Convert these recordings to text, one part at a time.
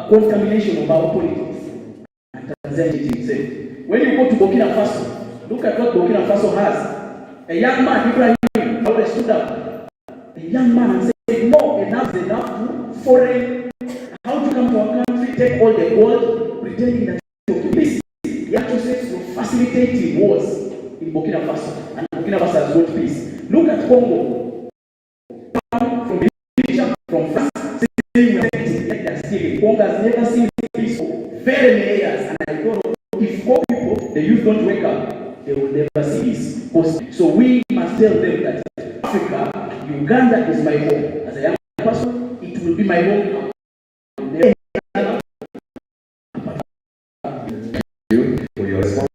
contamination of our politics and Tanzania itself. When you go to Burkina Faso, look at what Burkina Faso has. A young man, Ibrahim, how they stood up. A young man and said, no, enough to foreign. How to come to our country, take all the gold, pretending that it's peace. The actual says to facilitate wars in Burkina Faso, and Burkina Faso has got peace. Look at Congo. From Belgium, from France, saying we're stealing. Congo has never seen peace for very many years, and I don't know if poor people, the youth don't wake up, they will never see peace. So we must tell them that Africa, Uganda is my home. As a young person, it will be my home. Thank you for your response.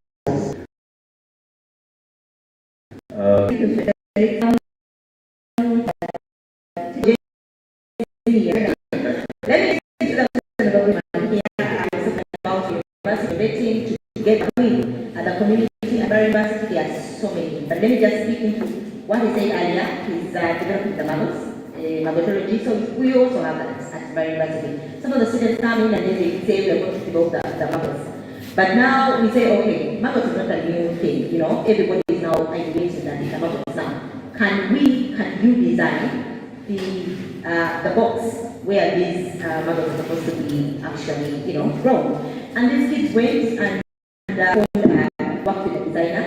At the community university, there are so many. But let me just speak into what he said earlier. He's developing the models, magotology. So we also have that at Barry University. Some of the students come in and then they say we are going to develop the models. But now we say, okay, maggots is not a new thing. You know, everybody is now ideating that it's a maggots now. Can you design the box where these maggots are supposed to be actually, grown? And these kids went and worked with the designer,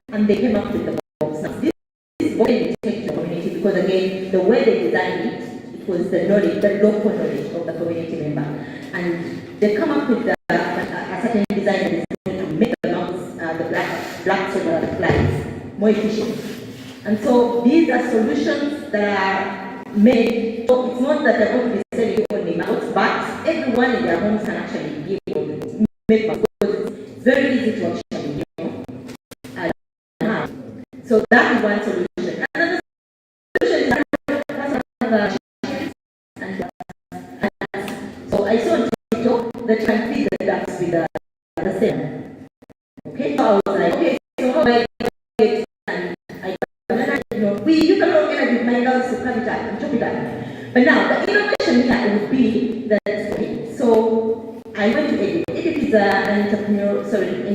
and they came up with the box. Now, this is what they take to the community, because again, the way they designed it, it was the knowledge, the local knowledge of the community member, and they come up with a certain design that is going to make the mouse, the black solar flies more efficient. And so these are solutions that are made. So it's not that they're going to be selling only mouse, but everyone in their homes can actually be able to make mouse. Very easy to actually, so that is one solution. Another solution is so I saw on TikTok that can feed the ducks with the same. Okay, so I was like, okay, so how do I get and you can organize with my girls to cut it up and chop it up. But now the innovation here would be that. So I went to EDIT. EDIT is an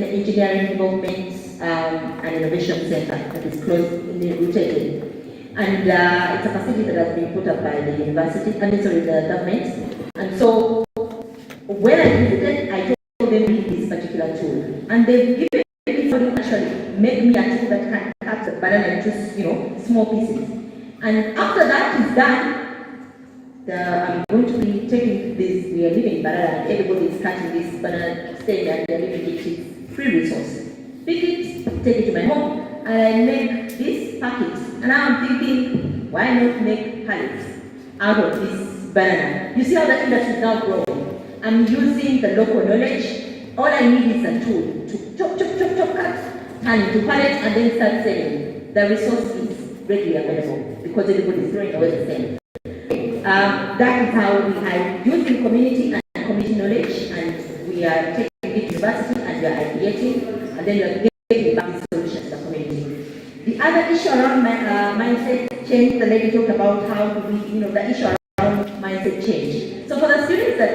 engineering development and innovation center that is close in the Rutete. And it's a facility that has been put up by the university, the government. And so when I visited, I told them to this particular tool. And they've given me somebody actually make me a tool that can cut the banana into small pieces. And after that is done, I'm going to be taking this, we are living in banana, and everybody is cutting this banana, saying that they are living it is free resource. Pick it, take it to my home, and I make this packet. And now I'm thinking, why not make pallets out of this banana? You see how the industry is now growing. I'm using the local knowledge. All I need is a tool to chop, cut, turn into pallets, and then start selling. The resource is readily available because everybody is throwing away the same. That is how we are using community and community knowledge, and we are taking it to university and we are ideating, and then we are getting back the solutions to the community. The other issue around mindset change, the lady talked about how we, the issue around mindset change. So for the students that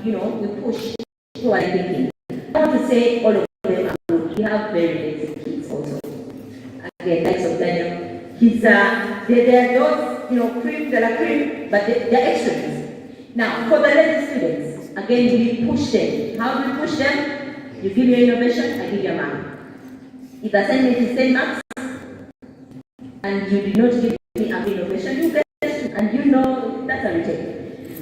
we push who are thinking, I want to say all of them are good. We have very lazy kids also. Again, likes of Daniel. They're those, cream, they're cream, but they're extremes. Now, for the lazy students, again, we push them. How do we push them? You give me innovation, I give you a mark. If assignment is 10 marks, and you did not give me an innovation, you get it, and that's a retake.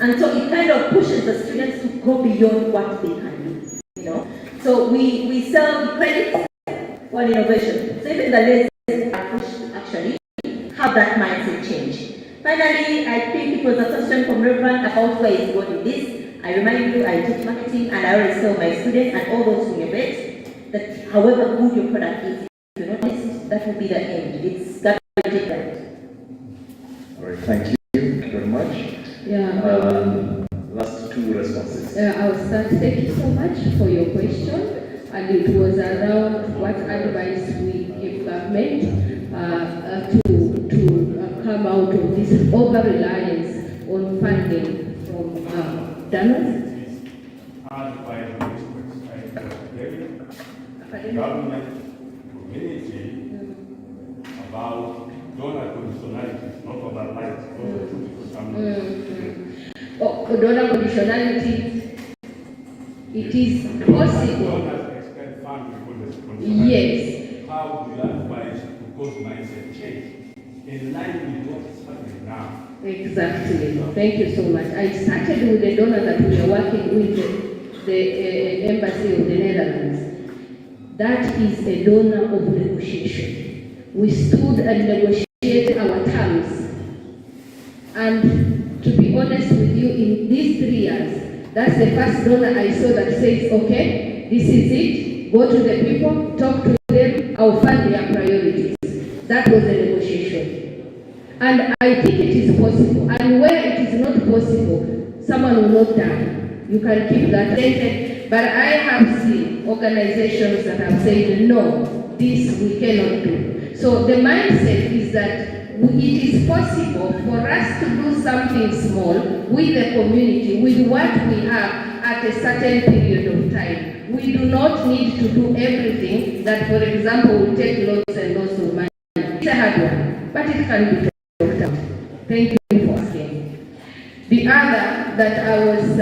And so it kind of pushes the students to go beyond what they can do, So we sell credits for innovation. So even the lazy are pushed actually have that mindset change. Finally, I think it was a question from Reverend about where is God in this. I remind you, I teach marketing and I always tell my students and all those who innovate that however good your product is, if you notice, that will be the end. It's got to be different. All right, thank you very much. Last two responses. I was thank you so much for your question, and it was around what advice we give government to come out of this over-reliance on funding from donors. Hard by the government, community, about donor conditionalities, not overnight. Donor conditionality, it is possible. Yes. How do you advise to cause mindset change in line with what is happening now? Exactly. Thank you so much. I started with the donor that we are working with, the Embassy of the Netherlands. That is a donor of negotiation. We stood and negotiated our terms. And to be honest with you, in these 3 years, that's the first donor I saw that says, okay, this is it. Go to the people, talk to them, I'll fund their priorities. That was the negotiation. And I think it is possible. And where it is not possible, someone will not die. You can keep that sentence. But I have seen organizations that have said, no, this we cannot do. So the mindset is that it is possible for us to do something small with the community, with what we have at a certain period of time. We do not need to do everything that, for example, will take lots and lots of money. It's a hard one, but it can be talked about. Thank you for asking. The other that I was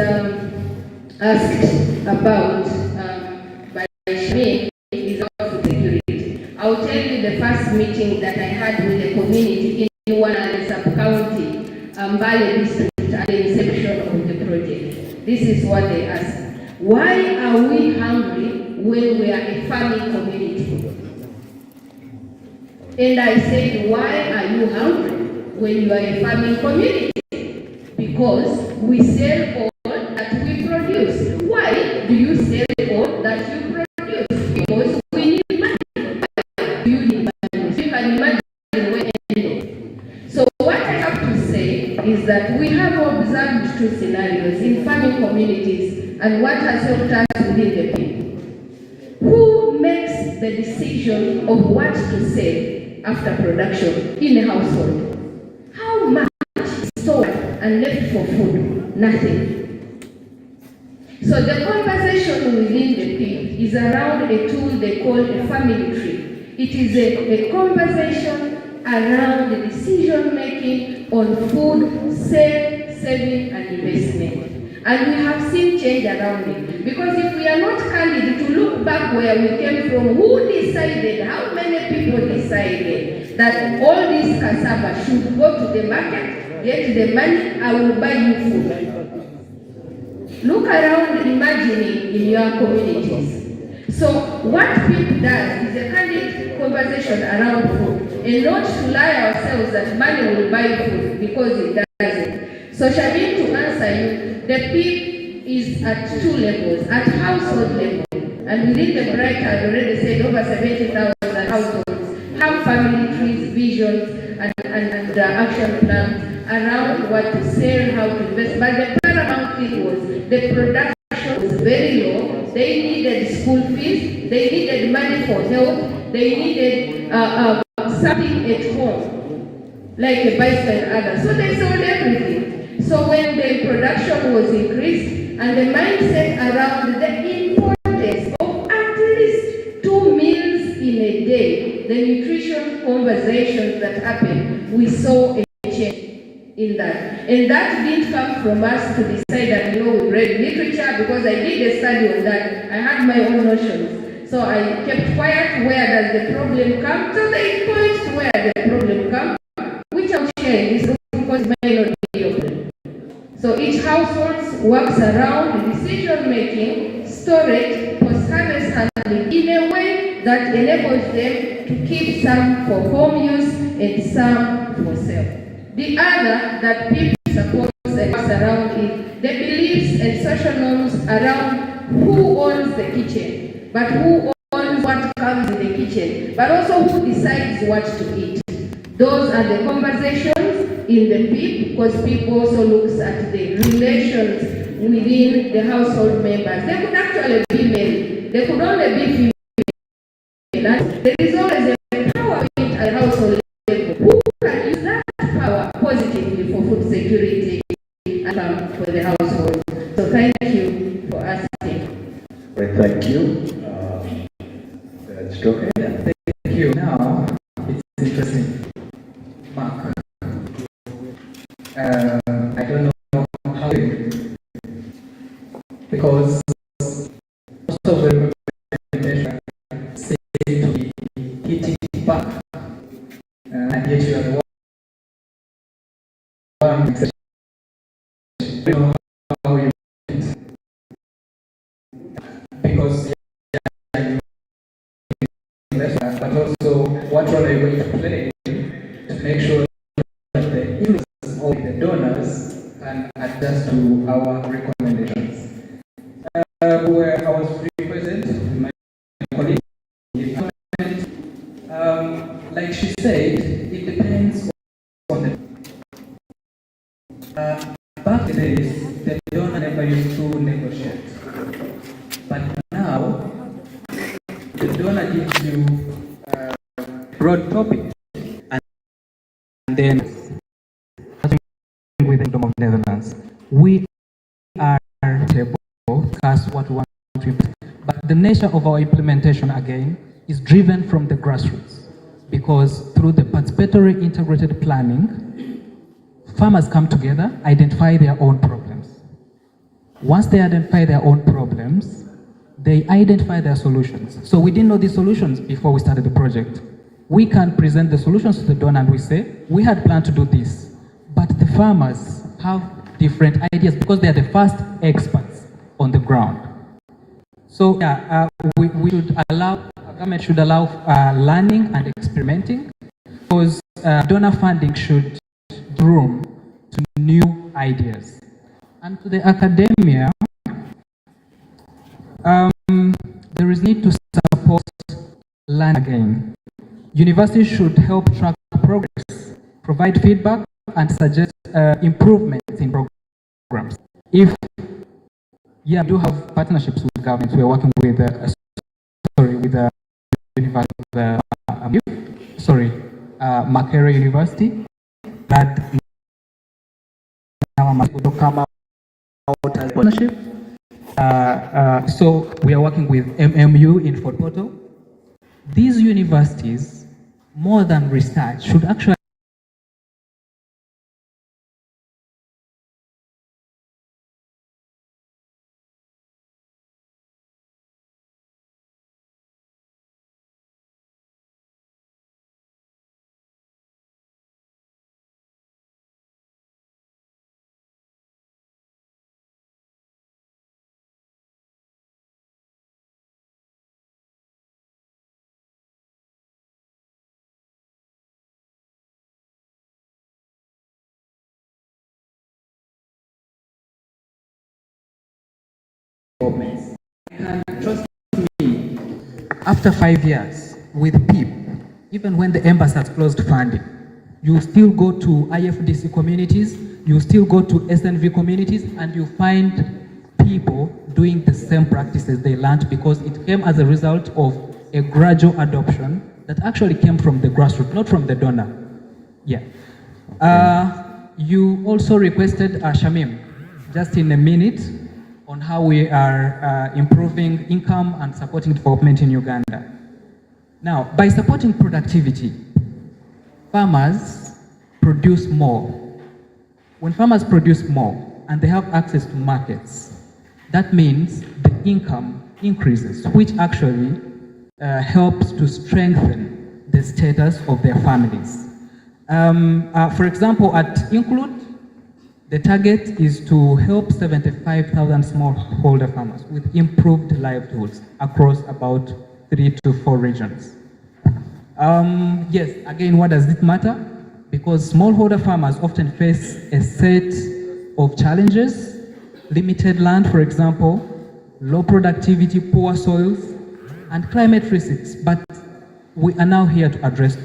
asked about by Shmi is about security. I'll tell you the first meeting that I had with the community in one of the sub-county, Mbale district, at the inception of the project. This is what they asked. Why are we hungry when we are a farming community? And I said, why are you hungry when you are a farming community? Because we sell all that we produce. Why do you sell all that you produce? Because we need money. Why do you need money? So you can imagine where ended. So what I have to say is that we have observed 2 scenarios in farming communities and what has helped us within the people. Who makes the decision of what to sell after production in a household? How much is stored and left for food? Nothing. So the conversation within the PIP is around a tool they call a family tree. It is a conversation around the decision making on food, sale, saving and investment. And we have seen change around it. Because if we are not candid to look back where we came from, who decided, how many people decided that all this cassava should go to the market, get the money, I will buy you food. Look around imagining in your communities. So what PIP does is a candid conversation around food and not to lie ourselves that money will buy food because it doesn't. So Shabin, to answer you, the PIP is at 2 levels, at household level. And within the bright, I already said over 70,000 households have family trees, visions, and action plans around what to sell, how to invest. But the paramount thing was the production was very low. They needed school fees, they needed money for health, they needed something at home, like a bicycle and others. So they sold everything. So when the production was increased and the mindset around the importance of at least 2 meals in a day, the nutrition conversations that happened, we saw a change in that. And that didn't come from us to decide that, we read literature, because I did a study on that. I had my own notions. So I kept quiet. Where does the problem come? So they point to where the problem comes, which I'm sharing this because it may not be your problem. So each household works around decision making, storage, post-harvest handling in a way that enables them to keep some for home use and some for sale. The other that people support and works around is the beliefs and social norms around who owns the kitchen, but who owns what comes in the kitchen, but also who decides what to eat. Those are the conversations in the PIP, because people also looks at the relations within the household members. They could actually be male. They could only be female. There is always a power in a household level. Who can use that power positively for food security and for the household? So because most of the recommendation say to be hitting it back, and yet you are the one you know how you do it. Because but also what role are you going to play to make sure that the influence of the donors can adjust to our recommendations. Where I was present with my colleague, like she said, it depends on the back in the days, the donor never used to negotiate. But now, the donor gives you broad topics, and then with the Kingdom of Netherlands, we are able to discuss what we want to implement. But the nature of our implementation again is driven from the grassroots, because through the participatory integrated planning, farmers come together, identify their own problems. Once they identify their own problems, they identify their solutions. So we didn't know these solutions before we started the project. We can present the solutions to the donor and we say, we had planned to do this, but the farmers have different ideas because they are the first experts on the ground. So yeah, we should allow, government should allow learning and experimenting, because donor funding should give room to new ideas. And to the academia, there is need to support learning again. Universities should help track progress, provide feedback, and suggest improvements in programs. If we do have partnerships with governments, we are working with Makerere University, that now will come out as partnership. So we are working with MMU in Fort Portal. These universities, more than research, should actually and trust me, after 5 years with PIP, even when the embassy has closed funding, you still go to IFDC communities, you still go to SNV communities, and you find people doing the same practices they learned, because it came as a result of a gradual adoption that actually came from the grassroots, not from the donor. Yeah. You also requested Shamim, just in a minute, on how we are improving income and supporting development in Uganda. Now, by supporting productivity, farmers produce more. When farmers produce more and they have access to markets, that means the income increases, which actually helps to strengthen the status of their families. For example, at Include, the target is to help 75,000 smallholder farmers with improved livelihoods across about 3 to 4 regions. Yes, again, what does it matter? Because smallholder farmers often face a set of challenges: limited land, for example, low productivity, poor soils, and climate risks. But we are now here to address